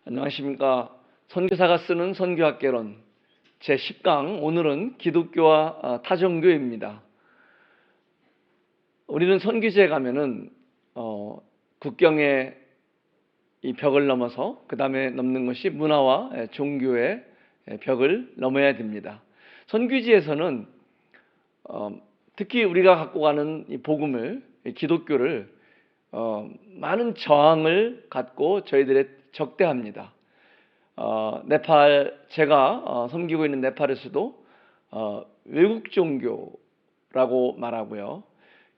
안녕하십니까. 선교사가 쓰는 선교학개론 제10강, 오늘은 기독교와 타종교입니다. 우리는 선교지에 가면은 국경의 이 벽을 넘어서 그 다음에 넘는 것이 문화와 종교의 벽을 넘어야 됩니다. 선교지에서는 특히 우리가 갖고 가는 이 복음을, 이 기독교를 많은 저항을 갖고 저희들의 적대합니다. 네팔, 제가 섬기고 있는 네팔에서도 외국 종교라고 말하고요.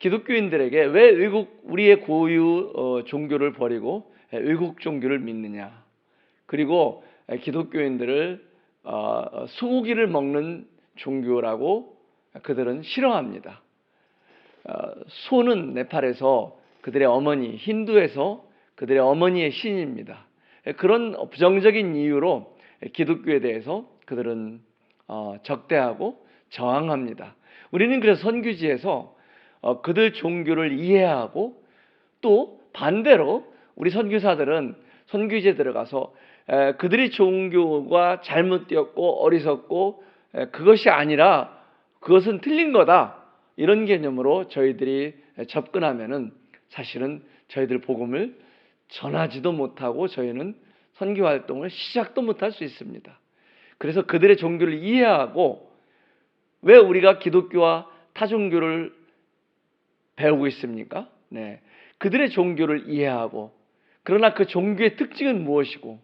기독교인들에게 왜 우리의 고유 종교를 버리고 외국 종교를 믿느냐. 그리고 기독교인들을 소고기를 먹는 종교라고 그들은 싫어합니다. 소는 네팔에서 그들의 어머니, 힌두에서 그들의 어머니의 신입니다. 그런 부정적인 이유로 기독교에 대해서 그들은 적대하고 저항합니다. 우리는 그래서 선교지에서 그들 종교를 이해하고 또 반대로 우리 선교사들은 선교지에 들어가서 그들의 종교가 잘못되었고 어리석고 그것이 아니라 그것은 틀린 거다, 이런 개념으로 저희들이 접근하면은 사실은 저희들 복음을 전하지도 못하고 저희는 선교 활동을 시작도 못할 수 있습니다. 그래서 그들의 종교를 이해하고, 왜 우리가 기독교와 타종교를 배우고 있습니까? 그들의 종교를 이해하고, 그러나 그 종교의 특징은 무엇이고,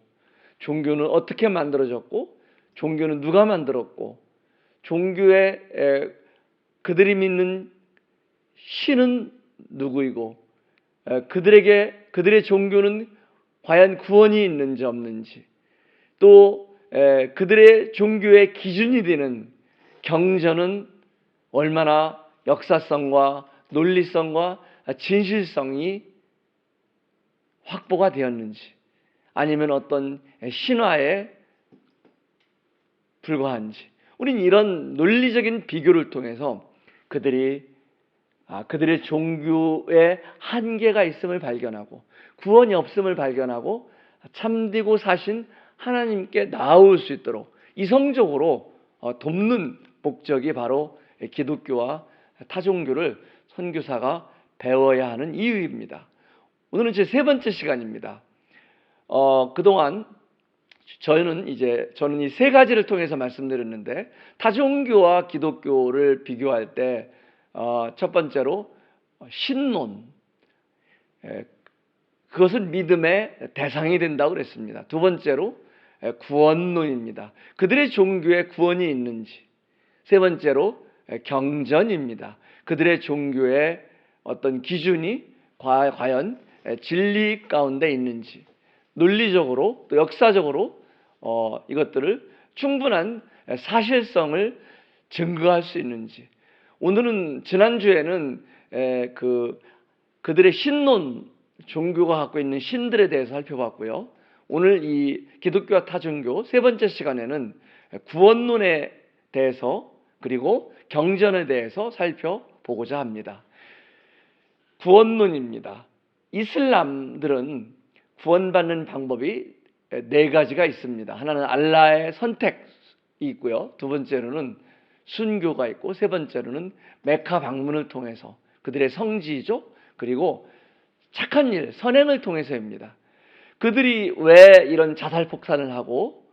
종교는 어떻게 만들어졌고, 종교는 누가 만들었고, 종교의 그들이 믿는 신은 누구이고, 그들의 종교는 과연 구원이 있는지 없는지, 또 그들의 종교의 기준이 되는 경전은 얼마나 역사성과 논리성과 진실성이 확보가 되었는지, 아니면 어떤 신화에 불과한지, 우리는 이런 논리적인 비교를 통해서 그들의 종교에 한계가 있음을 발견하고 구원이 없음을 발견하고 참되고 사신 하나님께 나아올 수 있도록 이성적으로 돕는 목적이 바로 기독교와 타종교를 선교사가 배워야 하는 이유입니다. 오늘은 제 세 번째 시간입니다. 그동안 저는 이 세 가지를 통해서 말씀드렸는데, 타종교와 기독교를 비교할 때 첫 번째로 신론, 그것은 믿음의 대상이 된다고 그랬습니다. 두 번째로 구원론입니다. 그들의 종교에 구원이 있는지. 세 번째로 경전입니다. 그들의 종교의 어떤 기준이 과연 진리 가운데 있는지, 논리적으로 또 역사적으로 이것들을 충분한 사실성을 증거할 수 있는지. 오늘은, 지난주에는 그들의 신론, 종교가 갖고 있는 신들에 대해서 살펴봤고요. 오늘 이 기독교와 타종교 세 번째 시간에는 구원론에 대해서 그리고 경전에 대해서 살펴보고자 합니다. 구원론입니다. 이슬람들은 구원받는 방법이 네 가지가 있습니다. 하나는 알라의 선택이 있고요. 두 번째로는 순교가 있고, 세 번째로는 메카 방문을 통해서 그들의 성지이죠. 그리고 착한 일, 선행을 통해서입니다. 그들이 왜 이런 자살 폭탄을 하고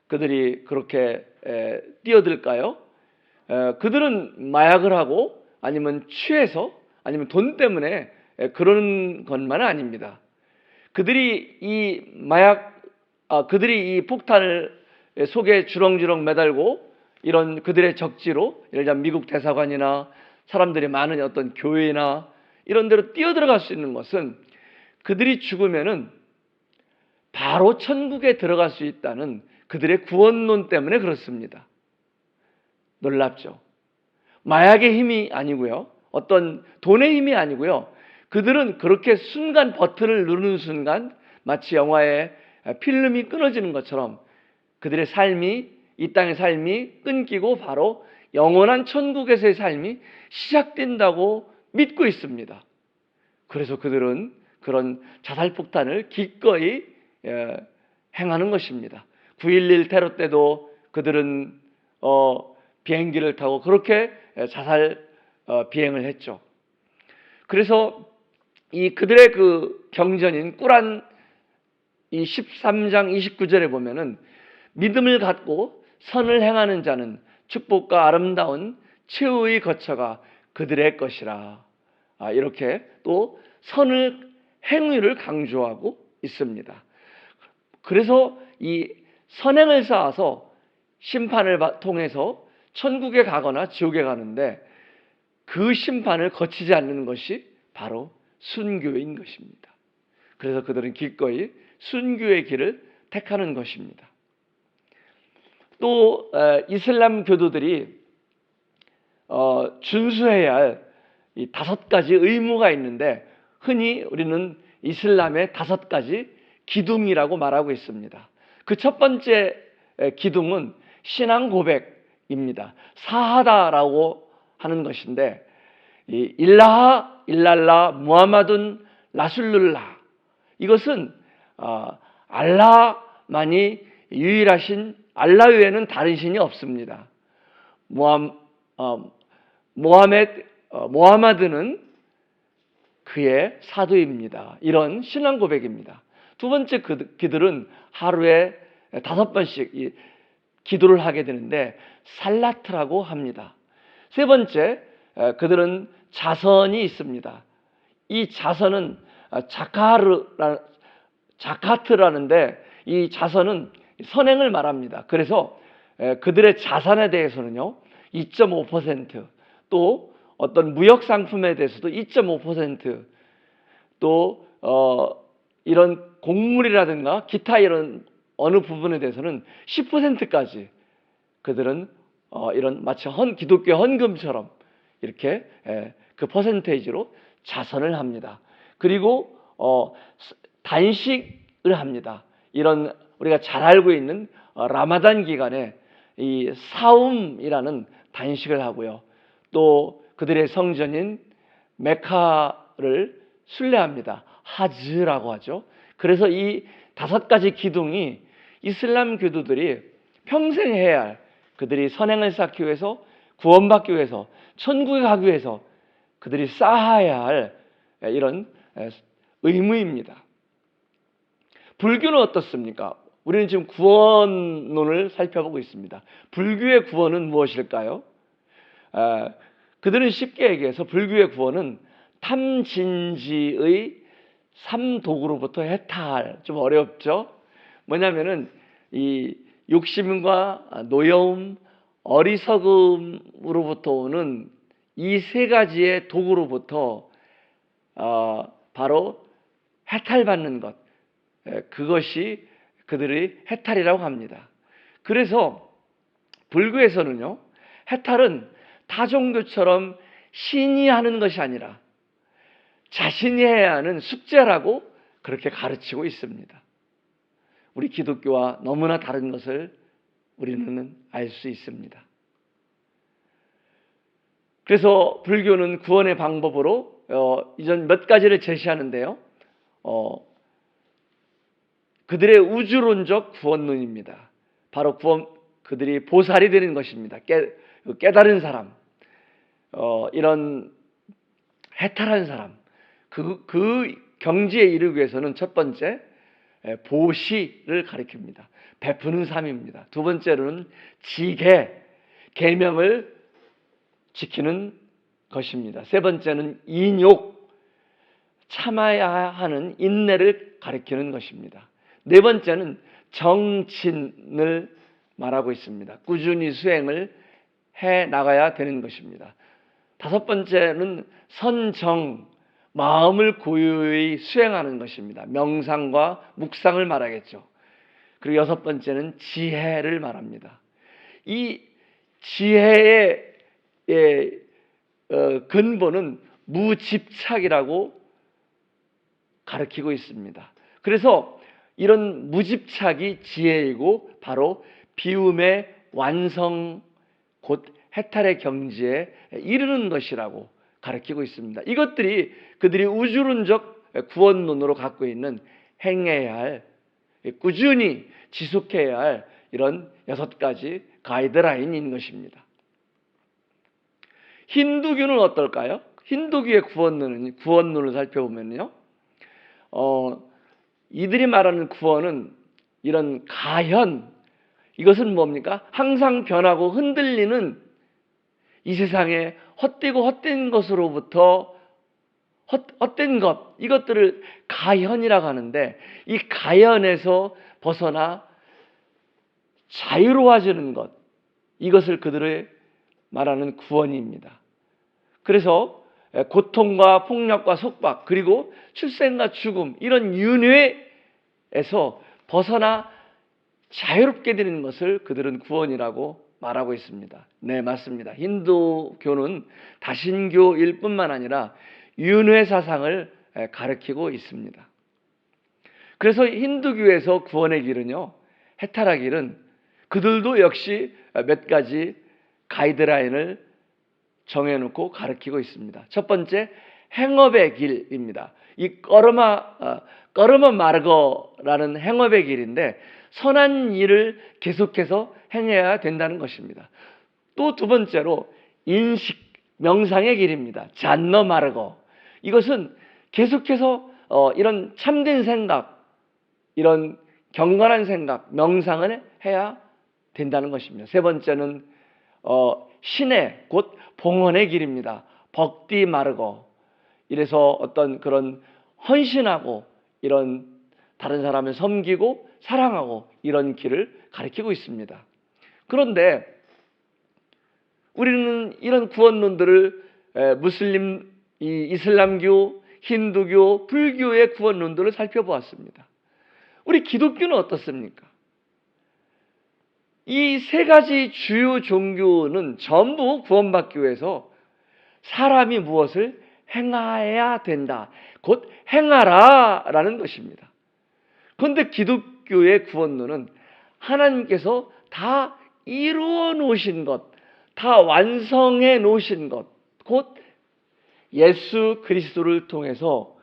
그들이 그렇게 뛰어들까요? 그들은 마약을 하고 아니면 취해서 아니면 돈 때문에 그러는 것만은 아닙니다. 그들이 이 폭탄을 속에 주렁주렁 매달고 이런 그들의 적지로, 예를 들면 미국 대사관이나 사람들이 많은 어떤 교회나 이런 데로 뛰어들어갈 수 있는 것은 그들이 죽으면은 바로 천국에 들어갈 수 있다는 그들의 구원론 때문에 그렇습니다. 놀랍죠? 마약의 힘이 아니고요, 어떤 돈의 힘이 아니고요, 그들은 그렇게 순간 버튼을 누르는 순간 마치 영화의 필름이 끊어지는 것처럼 그들의 삶이, 이 땅의 삶이 끊기고 바로 영원한 천국에서의 삶이 시작된다고 믿고 있습니다. 그래서 그들은 그런 자살폭탄을 기꺼이 행하는 것입니다. 9.11 테러 때도 그들은 비행기를 타고 그렇게 자살 비행을 했죠. 그래서 이 그들의 그 경전인 꾸란 이 13장 29절에 보면은 믿음을 갖고 선을 행하는 자는 축복과 아름다운 최후의 거처가 그들의 것이라. 이렇게 또 선을 행위를 강조하고 있습니다. 그래서 이 선행을 쌓아서 심판을 통해서 천국에 가거나 지옥에 가는데 그 심판을 거치지 않는 것이 바로 순교인 것입니다. 그래서 그들은 기꺼이 순교의 길을 택하는 것입니다. 또 이슬람 교도들이 준수해야 할 이 5가지 의무가 있는데 흔히 우리는 이슬람의 5가지 기둥이라고 말하고 있습니다. 그 첫 번째 기둥은 신앙 고백입니다. 사하다라고 하는 것인데 이 일라하 일랄라 무함마둔 라술룰라, 이것은 알라만이 유일하신, 알라 외에는 다른 신이 없습니다. 모하마드는 그의 사도입니다. 이런 신앙 고백입니다. 두 번째 그들은 하루에 5번씩 기도를 하게 되는데 살라트라고 합니다. 세 번째, 그들은 자선이 있습니다. 이 자선은 자카트라는데 이 자선은 선행을 말합니다. 그래서 그들의 자산에 대해서는요 2.5%, 또 어떤 무역 상품에 대해서도 2.5%, 또 이런 곡물이라든가 기타 이런 어느 부분에 대해서는 10%까지 그들은 이런 마치 기독교 헌금처럼 이렇게 그 퍼센테이지로 자선을 합니다. 그리고 단식을 합니다. 이런 우리가 잘 알고 있는 라마단 기간에 이 사움이라는 단식을 하고요. 또 그들의 성전인 메카를 순례합니다. 하즈라고 하죠. 그래서 이 5가지 기둥이 이슬람 교도들이 평생 해야 할, 그들이 선행을 쌓기 위해서, 구원받기 위해서, 천국에 가기 위해서 그들이 쌓아야 할 이런 의무입니다. 불교는 어떻습니까? 우리는 지금 구원론을 살펴보고 있습니다. 불교의 구원은 무엇일까요? 그들은 쉽게 얘기해서 불교의 구원은 탐진지의 3독으로부터 해탈. 좀 어렵죠? 뭐냐면은 이 욕심과 노여움, 어리석음으로부터 오는 이 3가지의 독으로부터 바로 해탈받는 것, 그것이 그들의 해탈이라고 합니다. 그래서 불교에서는요, 해탈은 타 종교처럼 신이 하는 것이 아니라 자신이 해야 하는 숙제라고 그렇게 가르치고 있습니다. 우리 기독교와 너무나 다른 것을 우리는 알 수 있습니다. 그래서 불교는 구원의 방법으로 이전 몇 가지를 제시하는데요. 그들의 우주론적 구원론입니다. 바로 그들이 보살이 되는 것입니다. 깨달은 사람, 이런 해탈한 사람, 그 경지에 이르기 위해서는 첫 번째 보시를 가리킵니다. 베푸는 삶입니다. 두 번째로는 계명을 지키는 것입니다. 세 번째는 인욕, 참아야 하는 인내를 가리키는 것입니다. 네 번째는 정진을 말하고 있습니다. 꾸준히 수행을 해 나가야 되는 것입니다. 다섯 번째는 선정, 마음을 고요히 수행하는 것입니다. 명상과 묵상을 말하겠죠. 그리고 여섯 번째는 지혜를 말합니다. 이 지혜의 근본은 무집착이라고 가르치고 있습니다. 그래서 이런 무집착이 지혜이고 바로 비움의 완성 곧 해탈의 경지에 이르는 것이라고 가르치고 있습니다. 이것들이 그들이 우주론적 구원론으로 갖고 있는 행해야 할, 꾸준히 지속해야 할 이런 6가지 가이드라인인 것입니다. 힌두교는 어떨까요? 힌두교의 구원론을 살펴보면요, 이들이 말하는 구원은 이런 가현, 이것은 뭡니까? 항상 변하고 흔들리는 이 세상에 헛되고 헛된 것으로부터 헛된 것, 이것들을 가현이라고 하는데, 이 가현에서 벗어나 자유로워지는 것, 이것을 그들의 말하는 구원입니다. 그래서 고통과 폭력과 속박, 그리고 출생과 죽음, 이런 윤회에서 벗어나 자유롭게 되는 것을 그들은 구원이라고 말하고 있습니다. 네, 맞습니다. 힌두교는 다신교일 뿐만 아니라 윤회 사상을 가르치고 있습니다. 그래서 힌두교에서 구원의 길은요, 해탈의 길은 그들도 역시 몇 가지 가이드라인을 정해놓고 가르치고 있습니다. 첫 번째, 행업의 길입니다. 이 꺼르마 마르거라는 행업의 길인데, 선한 일을 계속해서 행해야 된다는 것입니다. 또 두 번째로 인식, 명상의 길입니다. 잔너 마르거. 이것은 계속해서 이런 참된 생각, 이런 경건한 생각, 명상을 해야 된다는 것입니다. 세 번째는 신의 곧 봉헌의 길입니다. 벅디 마르거. 이래서 어떤 그런 헌신하고 이런 다른 사람을 섬기고 사랑하고 이런 길을 가리키고 있습니다. 그런데 우리는 이런 구원론들을 무슬림, 이슬람교, 힌두교, 불교의 구원론들을 살펴보았습니다. 우리 기독교는 어떻습니까? 이 3가지 주요 종교는 전부 구원받기 위해서 사람이 무엇을 행해야 된다, 곧 행하라 라는 것입니다. 그런데 기독교의 구원론은 하나님께서 다 이루어 놓으신 것, 다 완성해 놓으신 것, 곧 예수 그리스도를 통해서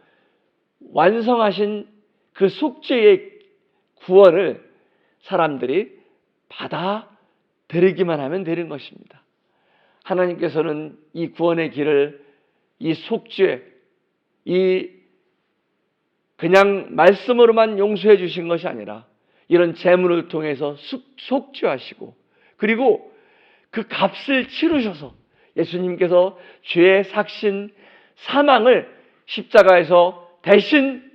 완성하신 그 속죄의 구원을 사람들이 받아들이기만 하면 되는 것입니다. 하나님께서는 이 구원의 길을, 이 속죄, 이 그냥 말씀으로만 용서해 주신 것이 아니라 이런 제물을 통해서 속죄하시고, 그리고 그 값을 치르셔서 예수님께서 죄의 삭신 사망을 십자가에서 대신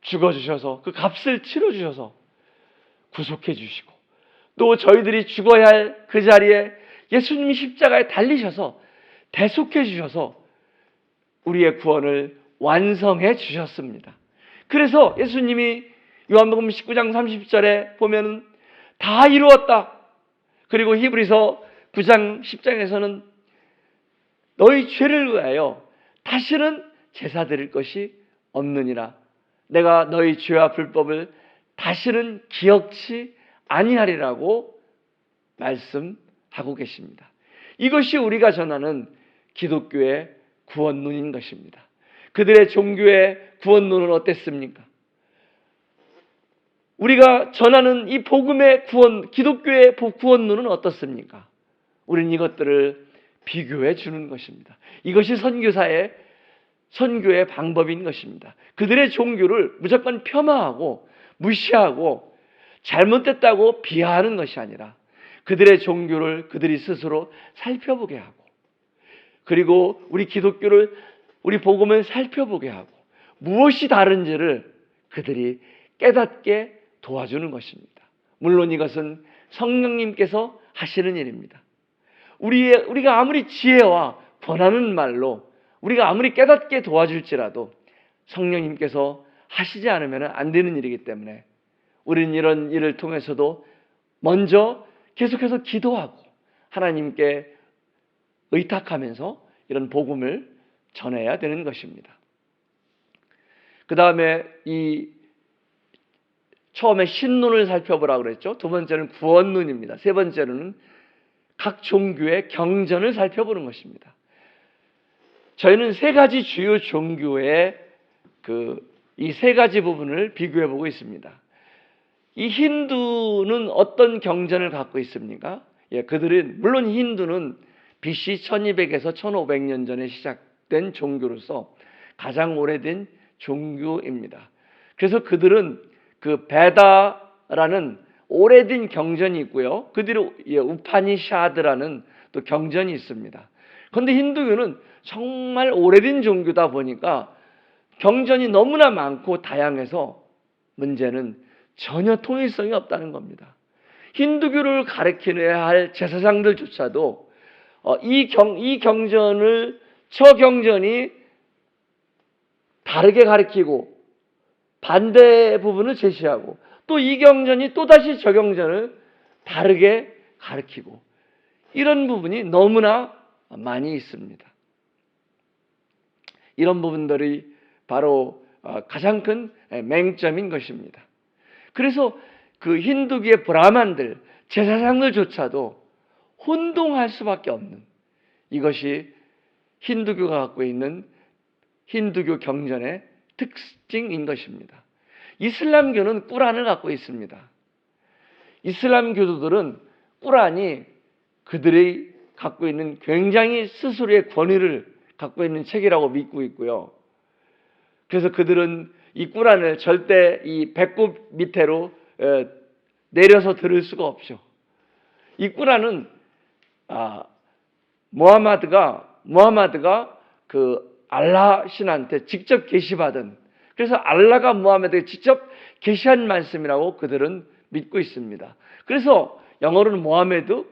죽어주셔서 그 값을 치러주셔서 구속해 주시고, 또 저희들이 죽어야 할 그 자리에 예수님이 십자가에 달리셔서 대속해 주셔서 우리의 구원을 완성해 주셨습니다. 그래서 예수님이 요한복음 19장 30절에 보면은 다 이루었다. 그리고 히브리서 9장 10장에서는 너희 죄를 위하여 다시는 제사 드릴 것이 없느니라. 내가 너희 죄와 불법을 다시는 기억치 아니하리라고 말씀하고 계십니다. 이것이 우리가 전하는 기독교의 구원론인 것입니다. 그들의 종교의 구원론은 어땠습니까? 우리가 전하는 이 복음의 구원, 기독교의 구원론은 어떻습니까? 우리는 이것들을 비교해 주는 것입니다. 이것이 선교의 방법인 것입니다. 그들의 종교를 무조건 폄하하고 무시하고 잘못됐다고 비하하는 것이 아니라 그들의 종교를 그들이 스스로 살펴보게 하고, 그리고 우리 기독교를, 우리 복음을 살펴보게 하고 무엇이 다른지를 그들이 깨닫게 도와주는 것입니다. 물론 이것은 성령님께서 하시는 일입니다. 우리가 아무리 지혜와 권하는 말로 우리가 아무리 깨닫게 도와줄지라도 성령님께서 하시지 않으면 안 되는 일이기 때문에 우리는 이런 일을 통해서도 먼저 계속해서 기도하고 하나님께 의탁하면서 이런 복음을 전해야 되는 것입니다. 그 다음에 이 처음에 신론을 살펴보라고 그랬죠. 두 번째는 구원론입니다. 세 번째로는 각 종교의 경전을 살펴보는 것입니다. 저희는 세 가지 주요 종교의 이 세 가지 부분을 비교해 보고 있습니다. 이 힌두는 어떤 경전을 갖고 있습니까? 그들은 물론 힌두는 BC 1200에서 1500년 전에 시작된 종교로서 가장 오래된 종교입니다. 그래서 그들은 그 베다라는 오래된 경전이 있고요. 그 뒤로 우파니샤드라는 또 경전이 있습니다. 그런데 힌두교는 정말 오래된 종교다 보니까 경전이 너무나 많고 다양해서 문제는 전혀 통일성이 없다는 겁니다. 힌두교를 가리켜야 할 제사장들조차도 이 경전을 저 경전이 다르게 가리키고 반대 부분을 제시하고 또 이 경전이 또다시 저 경전을 다르게 가리키고 이런 부분이 너무나 많이 있습니다. 이런 부분들이 바로 가장 큰 맹점인 것입니다. 그래서 그 힌두교의 브라만들, 제사장들조차도 혼동할 수밖에 없는 이것이 힌두교가 갖고 있는 힌두교 경전의 특징인 것입니다. 이슬람교는 꾸란을 갖고 있습니다. 이슬람 교도들은 꾸란이 그들이 갖고 있는 굉장히 스스로의 권위를 갖고 있는 책이라고 믿고 있고요. 그래서 그들은 이 꾸란을 절대 이 배꼽 밑으로 내려서 들을 수가 없죠. 이 꾸란은 무하마드가 그 알라 신한테 직접 계시받은, 그래서 알라가 무하마드에게 직접 계시한 말씀이라고 그들은 믿고 있습니다. 그래서 영어로는 모하메드,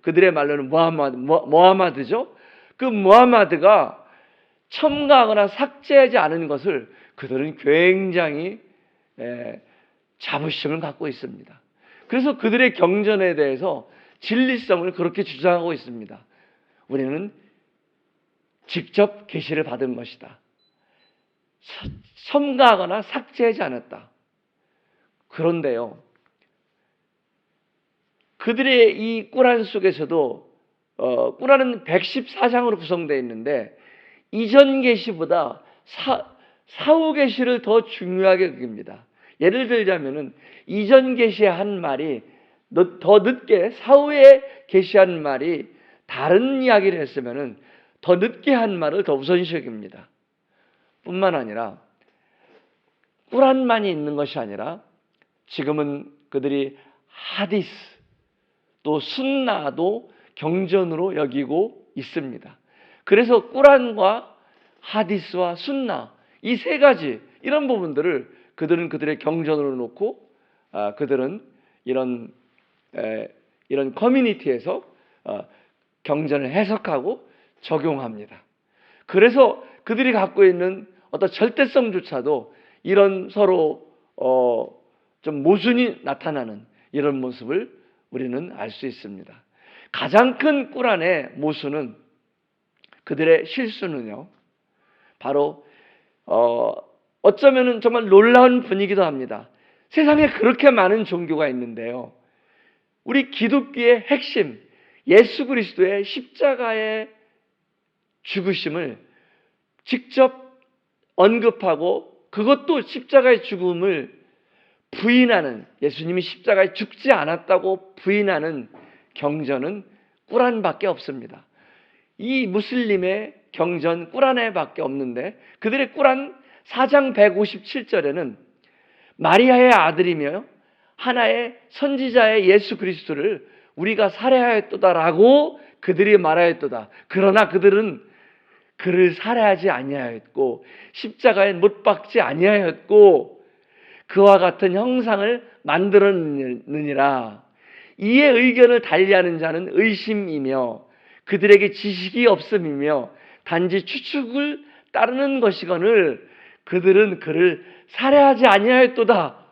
그들의 말로는 모하마드죠. 그 모하마드가 첨가하거나 삭제하지 않은 것을 그들은 굉장히 자부심을 갖고 있습니다. 그래서 그들의 경전에 대해서 진리성을 그렇게 주장하고 있습니다. 우리는 직접 계시를 받은 것이다. 첨가하거나 삭제하지 않았다. 그런데요, 그들의 이 꾸란 속에서도 꾸란은 114장으로 구성되어 있는데 이전 계시보다 사후 계시를 더 중요하게 여깁니다. 예를 들자면은 이전 계시한 말이 더 늦게 사후에 계시한 말이 다른 이야기를 했으면은 더 늦게 한 말을 더 우선시 여깁니다. 뿐만 아니라 꾸란만이 있는 것이 아니라 지금은 그들이 하디스 또 순나도 경전으로 여기고 있습니다. 그래서 꾸란과 하디스와 순나 이 세 가지 이런 부분들을 그들은 그들의 경전으로 놓고 그들은 이런 커뮤니티에서 경전을 해석하고 적용합니다. 그래서 그들이 갖고 있는 어떤 절대성조차도 이런 서로 좀 모순이 나타나는 이런 모습을 우리는 알 수 있습니다. 가장 큰 꾸란의 모순은 그들의 실수는요, 바로 어쩌면은 정말 놀라운 분이기도 합니다. 세상에 그렇게 많은 종교가 있는데요, 우리 기독교의 핵심 예수 그리스도의 십자가의 죽으심을 직접 언급하고 그것도 십자가의 죽음을 부인하는, 예수님이 십자가에 죽지 않았다고 부인하는 경전은 꾸란밖에 없습니다. 이 무슬림의 경전 꾸란에 밖에 없는데 그들의 꾸란 4장 157절에는 마리아의 아들이며 하나의 선지자의 예수 그리스도를 우리가 살해하였도다라고 그들이 말하였도다. 그러나 그들은 그를 살해하지 아니하였고 십자가에 못 박지 아니하였고 그와 같은 형상을 만들었느니라. 이에 의견을 달리하는 자는 의심이며 그들에게 지식이 없음이며 단지 추측을 따르는 것이거늘 그들은 그를 살해하지 아니하였도다.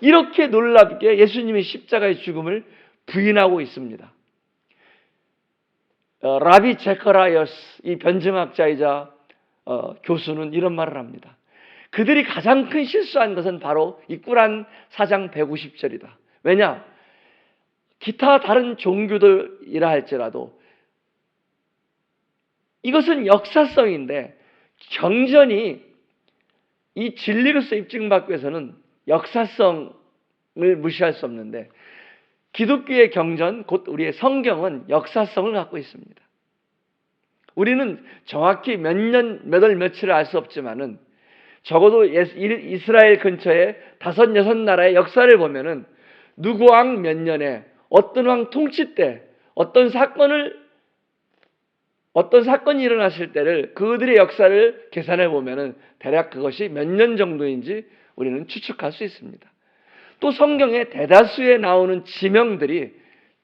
이렇게 놀랍게 예수님의 십자가의 죽음을 부인하고 있습니다. 라비 제커라이어스 이 변증학자이자 교수는 이런 말을 합니다. 그들이 가장 큰 실수한 것은 바로 이 꾸란 4장 150절이다. 왜냐? 기타 다른 종교들이라 할지라도 이것은 역사성인데 경전이 이 진리로서 입증받기 위해서는 역사성을 무시할 수 없는데 기독교의 경전, 곧 우리의 성경은 역사성을 갖고 있습니다. 우리는 정확히 몇 년, 몇 월, 며칠을 알 수 없지만은 적어도 이스라엘 근처에 5, 6나라의 역사를 보면은 누구 왕 몇 년에 어떤 왕 통치 때 어떤 사건이 일어났을 때를 그들의 역사를 계산해 보면은 대략 그것이 몇 년 정도인지 우리는 추측할 수 있습니다. 또 성경에 대다수에 나오는 지명들이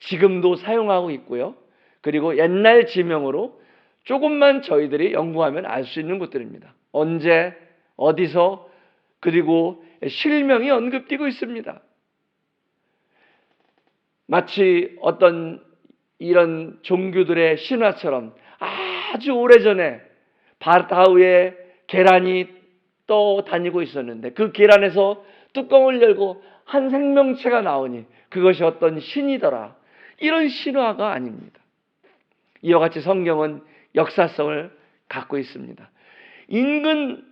지금도 사용하고 있고요. 그리고 옛날 지명으로 조금만 저희들이 연구하면 알 수 있는 것들입니다. 언제, 어디서, 그리고 실명이 언급되고 있습니다. 마치 어떤 이런 종교들의 신화처럼 아주 오래전에 바다위에 계란이 떠다니고 있었는데 그 계란에서 뚜껑을 열고 한 생명체가 나오니 그것이 어떤 신이더라. 이런 신화가 아닙니다. 이와 같이 성경은 역사성을 갖고 있습니다. 인근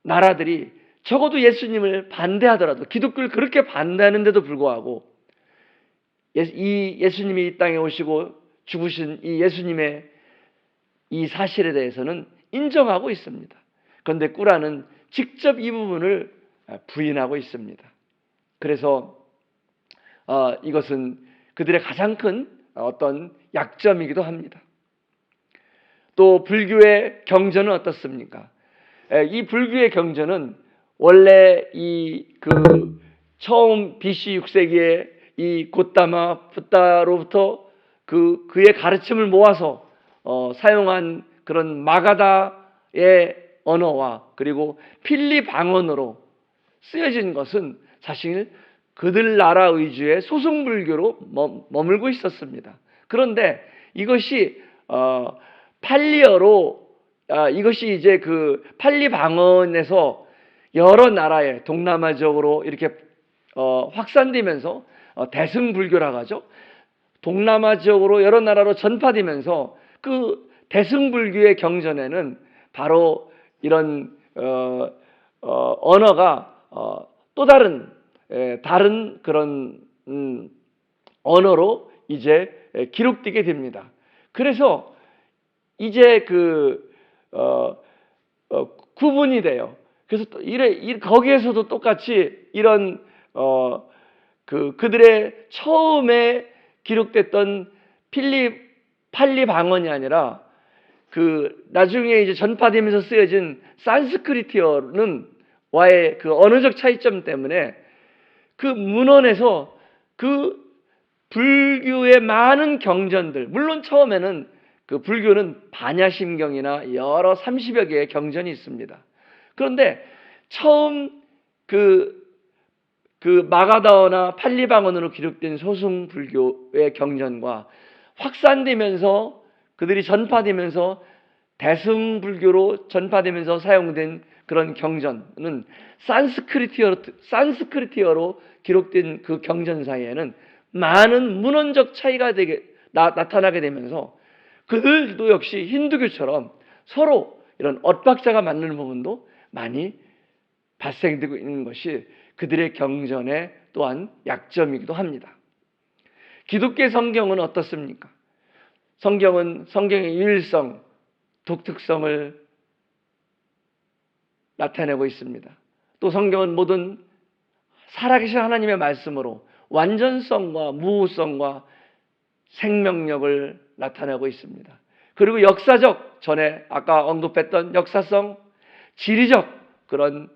나라들이 적어도 예수님을 반대하더라도 기독교를 그렇게 반대하는데도 불구하고 예수님이 이 땅에 오시고 죽으신 이 예수님의 이 사실에 대해서는 인정하고 있습니다. 그런데 꾸란은 직접 이 부분을 부인하고 있습니다. 그래서 이것은 그들의 가장 큰 어떤 약점이기도 합니다. 또 불교의 경전은 어떻습니까? 이 불교의 경전은 원래 처음 BC 6세기에 이 고타마 붓다로부터 그의 가르침을 모아서 사용한 그런 마가다의 언어와 그리고 필리 방언으로 쓰여진 것은 사실 그들 나라 위주의 소승불교로 머물고 있었습니다. 그런데 이것이 팔리어로 이것이 이제 그 팔리 방언에서 여러 나라에 동남아적으로 이렇게 확산되면서 대승불교라고 하죠. 동남아 지역으로 여러 나라로 전파되면서 그 대승불교의 경전에는 바로 이런 언어가 또 다른 그런 언어로 이제 기록되게 됩니다. 그래서 이제 구분이 돼요. 그래서 거기에서도 똑같이 이런 그들의 처음에 기록됐던 팔리 방언이 아니라 나중에 이제 전파되면서 쓰여진 산스크리트어는 와의 그 언어적 차이점 때문에 그 문헌에서 그 불교의 많은 경전들, 물론 처음에는 그 불교는 반야심경이나 여러 30여 개의 경전이 있습니다. 그런데 처음 그 마가다어나 팔리방언으로 기록된 소승 불교의 경전과 확산되면서 그들이 전파되면서 대승 불교로 전파되면서 사용된 그런 경전은 산스크리트어로 기록된 그 경전 사이에는 많은 문헌적 차이가 나타나게 되면서 그들도 역시 힌두교처럼 서로 이런 엇박자가 맞는 부분도 많이 발생되고 있는 것이 그들의 경전의 또한 약점이기도 합니다. 기독교 성경은 어떻습니까? 성경의 유일성, 독특성을 나타내고 있습니다. 또 성경은 모든 살아계신 하나님의 말씀으로 완전성과 무후성과 생명력을 나타내고 있습니다. 그리고 역사적, 전에 아까 언급했던 역사성, 지리적 그런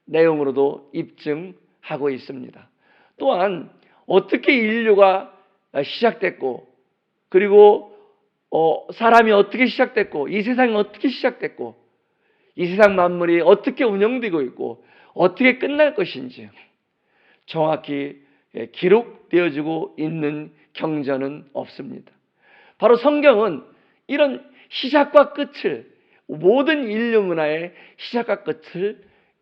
내용으로도 입증하고 있습니다. 또한 어떻게 인류가 시작됐고 그리고 사람이 어떻게 시작됐고 이 세상이 어떻게 시작됐고 이 세상 만물이 어떻게 운영되고 있고 어떻게 끝날 것인지 정확히 기록되어지고 있는 경전은 없습니다. 바로 성경은 이런 시작과 끝을 모든 인류 문화의 시작과 끝을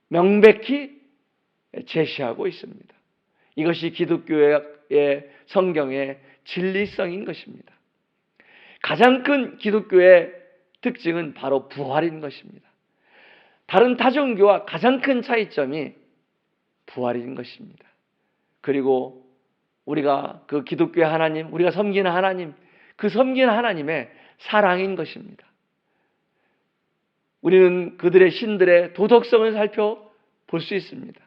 명백히 제시하고 있습니다. 이것이 기독교의 성경의 진리성인 것입니다. 가장 큰 기독교의 특징은 바로 부활인 것입니다. 다른 타종교와 가장 큰 차이점이 부활인 것입니다. 그리고 우리가 그 기독교의 하나님, 우리가 섬기는 하나님, 그 섬기는 하나님의 사랑인 것입니다. 우리는 그들의 신들의 도덕성을 살펴볼 수 있습니다.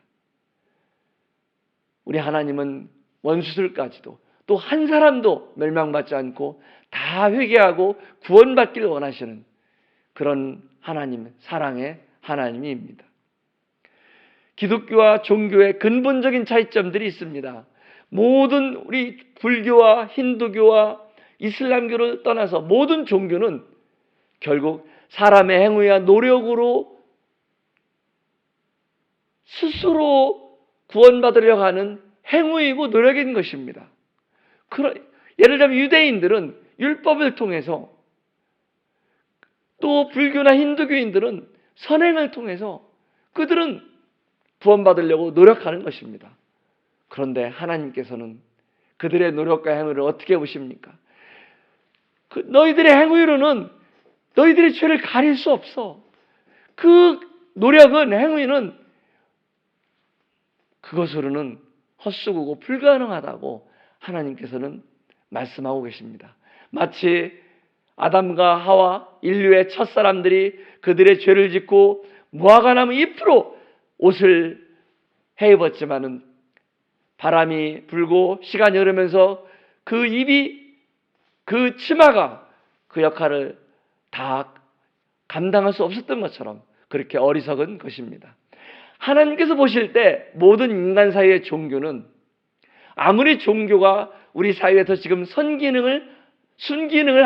우리 하나님은 원수들까지도 또 한 사람도 멸망받지 않고 다 회개하고 구원받기를 원하시는 그런 하나님, 사랑의 하나님입니다. 기독교와 종교의 근본적인 차이점들이 있습니다. 모든 우리 불교와 힌두교와 이슬람교를 떠나서 모든 종교는 결국 사람의 행위와 노력으로 스스로 구원받으려고 하는 행위이고 노력인 것입니다. 예를 들면 유대인들은 율법을 통해서, 또 불교나 힌두교인들은 선행을 통해서 그들은 구원받으려고 노력하는 것입니다. 그런데 하나님께서는 그들의 노력과 행위를 어떻게 보십니까? 너희들의 행위로는 너희들의 죄를 가릴 수 없어. 그 노력은, 행위는 그것으로는 헛수고고 불가능하다고 하나님께서는 말씀하고 계십니다. 마치 아담과 하와, 인류의 첫사람들이 그들의 죄를 짓고 무화과 나무 잎으로 옷을 해입었지만은 바람이 불고 시간이 흐르면서 그 잎이, 그 치마가 그 역할을 다 감당할 수 없었던 것처럼 그렇게 어리석은 것입니다. 하나님께서 보실 때 모든 인간 사이의 종교는, 아무리 종교가 우리 사회에서 지금 순기능을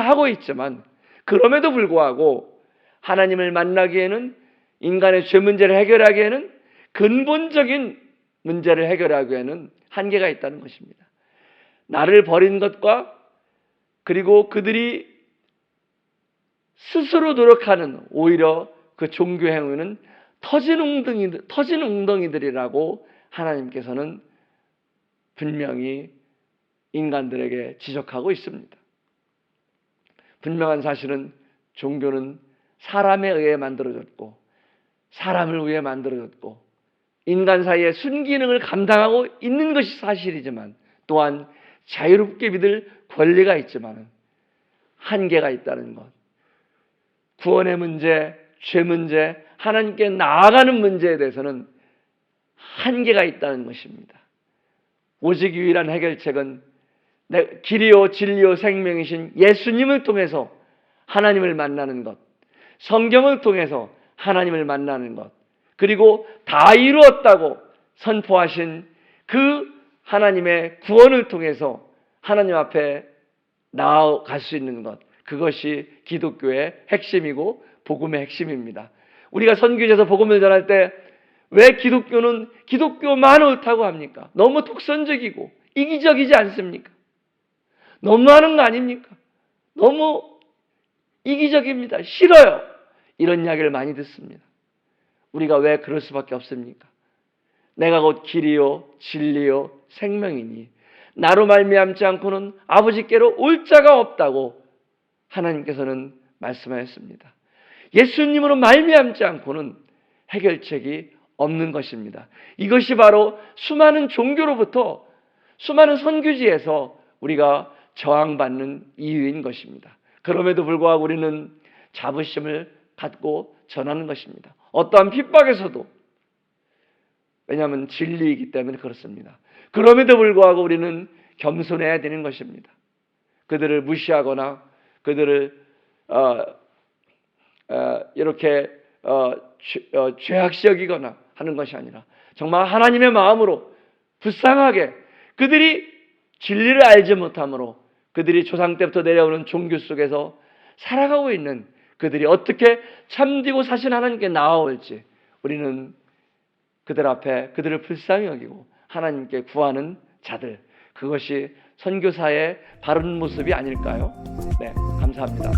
하고 있지만, 그럼에도 불구하고 하나님을 만나기에는, 인간의 죄 문제를 해결하기에는, 근본적인 문제를 해결하기에는 한계가 있다는 것입니다. 나를 버린 것과, 그리고 그들이 스스로 노력하는 오히려 그 종교 행위는 터진 웅덩이들이라고 하나님께서는 분명히 인간들에게 지적하고 있습니다. 분명한 사실은 종교는 사람에 의해 만들어졌고, 사람을 위해 만들어졌고, 인간 사이의 순기능을 감당하고 있는 것이 사실이지만, 또한 자유롭게 믿을 권리가 있지만 한계가 있다는 것. 구원의 문제, 죄 문제, 하나님께 나아가는 문제에 대해서는 한계가 있다는 것입니다. 오직 유일한 해결책은 길이요 진리요 생명이신 예수님을 통해서 하나님을 만나는 것, 성경을 통해서 하나님을 만나는 것, 그리고 다 이루었다고 선포하신 그 하나님의 구원을 통해서 하나님 앞에 나아갈 수 있는 것, 그것이 기독교의 핵심이고 복음의 핵심입니다. 우리가 선교지에서 복음을 전할 때 왜 기독교는 기독교만 옳다고 합니까? 너무 독선적이고 이기적이지 않습니까? 너무하는 거 아닙니까? 너무 이기적입니다. 싫어요. 이런 이야기를 많이 듣습니다. 우리가 왜 그럴 수밖에 없습니까? 내가 곧 길이요 진리요 생명이니 나로 말미암지 않고는 아버지께로 올 자가 없다고 하나님께서는 말씀하셨습니다. 예수님으로 말미암지 않고는 해결책이 없는 것입니다. 이것이 바로 수많은 종교로부터, 수많은 선교지에서 우리가 저항받는 이유인 것입니다. 그럼에도 불구하고 우리는 자부심을 갖고 전하는 것입니다. 어떠한 핍박에서도, 왜냐하면 진리이기 때문에 그렇습니다. 그럼에도 불구하고 우리는 겸손해야 되는 것입니다. 그들을 무시하거나 그들을 이렇게 죄악시 여기거나 하는 것이 아니라 정말 하나님의 마음으로 불쌍하게, 그들이 진리를 알지 못함으로 그들이 조상 때부터 내려오는 종교 속에서 살아가고 있는 그들이 어떻게 참되고 사신 하나님께 나아올지 우리는 그들 앞에 그들을 불쌍히 여기고 하나님께 구하는 자들, 그것이 선교사의 바른 모습이 아닐까요? 네, 감사합니다.